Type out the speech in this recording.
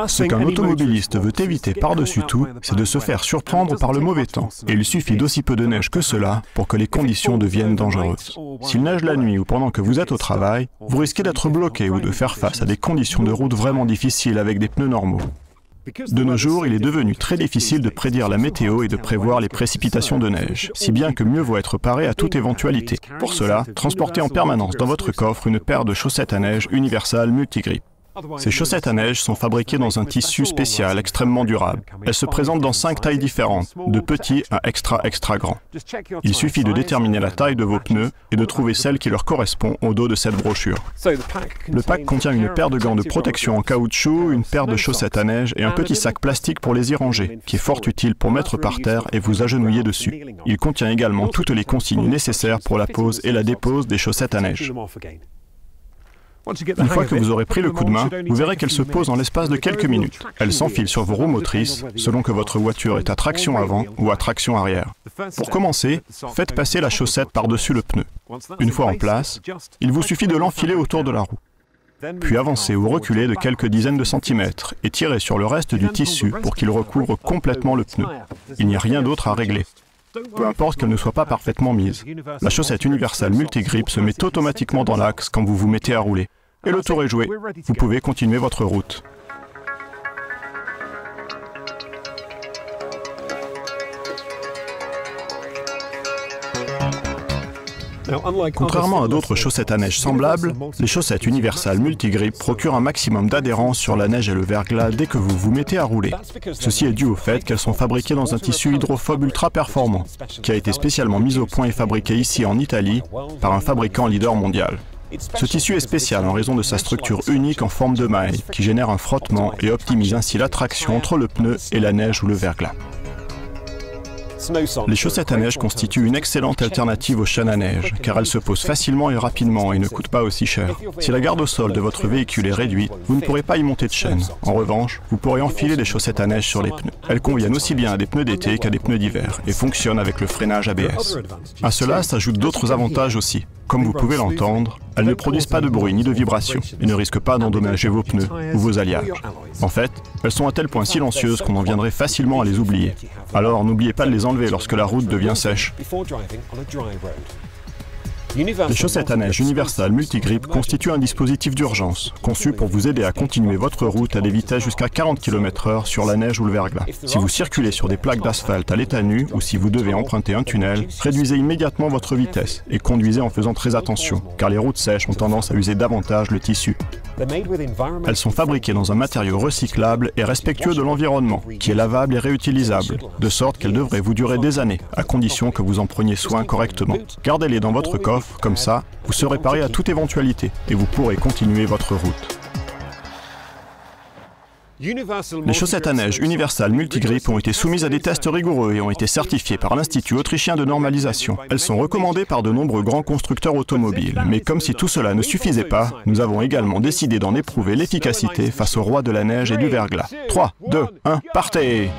Ce qu'un automobiliste veut éviter par-dessus tout, c'est de se faire surprendre par le mauvais temps. Et il suffit d'aussi peu de neige que cela pour que les conditions deviennent dangereuses. S'il neige la nuit ou pendant que vous êtes au travail, vous risquez d'être bloqué ou de faire face à des conditions de route vraiment difficiles avec des pneus normaux. De nos jours, il est devenu très difficile de prédire la météo et de prévoir les précipitations de neige, si bien que mieux vaut être paré à toute éventualité. Pour cela, transportez en permanence dans votre coffre une paire de chaussettes à neige Universal Multigrip. Ces chaussettes à neige sont fabriquées dans un tissu spécial extrêmement durable. Elles se présentent dans 5 tailles différentes, de petit à extra grand. Il suffit de déterminer la taille de vos pneus et de trouver celle qui leur correspond au dos de cette brochure. Le pack contient une paire de gants de protection en caoutchouc, une paire de chaussettes à neige et un petit sac plastique pour les y ranger, qui est fort utile pour mettre par terre et vous agenouiller dessus. Il contient également toutes les consignes nécessaires pour la pose et la dépose des chaussettes à neige. Une fois que vous aurez pris le coup de main, vous verrez qu'elle se pose en l'espace de quelques minutes. Elle s'enfile sur vos roues motrices, selon que votre voiture est à traction avant ou à traction arrière. Pour commencer, faites passer la chaussette par-dessus le pneu. Une fois en place, il vous suffit de l'enfiler autour de la roue. Puis avancez ou reculez de quelques dizaines de centimètres et tirez sur le reste du tissu pour qu'il recouvre complètement le pneu. Il n'y a rien d'autre à régler. Peu importe qu'elle ne soit pas parfaitement mise. La chaussette Universal Multigrip se met automatiquement dans l'axe quand vous vous mettez à rouler. Et le tour est joué. Vous pouvez continuer votre route. Contrairement à d'autres chaussettes à neige semblables, les chaussettes Universal Multigrip procurent un maximum d'adhérence sur la neige et le verglas dès que vous vous mettez à rouler. Ceci est dû au fait qu'elles sont fabriquées dans un tissu hydrophobe ultra performant, qui a été spécialement mis au point et fabriqué ici en Italie par un fabricant leader mondial. Ce tissu est spécial en raison de sa structure unique en forme de maille, qui génère un frottement et optimise ainsi l'attraction entre le pneu et la neige ou le verglas. Les chaussettes à neige constituent une excellente alternative aux chaînes à neige, car elles se posent facilement et rapidement et ne coûtent pas aussi cher. Si la garde au sol de votre véhicule est réduite, vous ne pourrez pas y monter de chaîne. En revanche, vous pourrez enfiler des chaussettes à neige sur les pneus. Elles conviennent aussi bien à des pneus d'été qu'à des pneus d'hiver et fonctionnent avec le freinage ABS. À cela s'ajoutent d'autres avantages aussi. Comme vous pouvez l'entendre, elles ne produisent pas de bruit ni de vibration et ne risquent pas d'endommager vos pneus ou vos alliages. En fait, elles sont à tel point silencieuses qu'on en viendrait facilement à les oublier. Alors n'oubliez pas de les enlever lorsque la route devient sèche. Les chaussettes à neige Universal Multigrip constituent un dispositif d'urgence, conçu pour vous aider à continuer votre route à des vitesses jusqu'à 40 km/h sur la neige ou le verglas. Si vous circulez sur des plaques d'asphalte à l'état nu ou si vous devez emprunter un tunnel, réduisez immédiatement votre vitesse et conduisez en faisant très attention, car les routes sèches ont tendance à user davantage le tissu. Elles sont fabriquées dans un matériau recyclable et respectueux de l'environnement, qui est lavable et réutilisable, de sorte qu'elles devraient vous durer des années, à condition que vous en preniez soin correctement. Gardez-les dans votre coffre, comme ça, vous serez paré à toute éventualité et vous pourrez continuer votre route. Les chaussettes à neige Universal Multigrip ont été soumises à des tests rigoureux et ont été certifiées par l'Institut autrichien de normalisation. Elles sont recommandées par de nombreux grands constructeurs automobiles. Mais comme si tout cela ne suffisait pas, nous avons également décidé d'en éprouver l'efficacité face au roi de la neige et du verglas. 3, 2, 1, partez!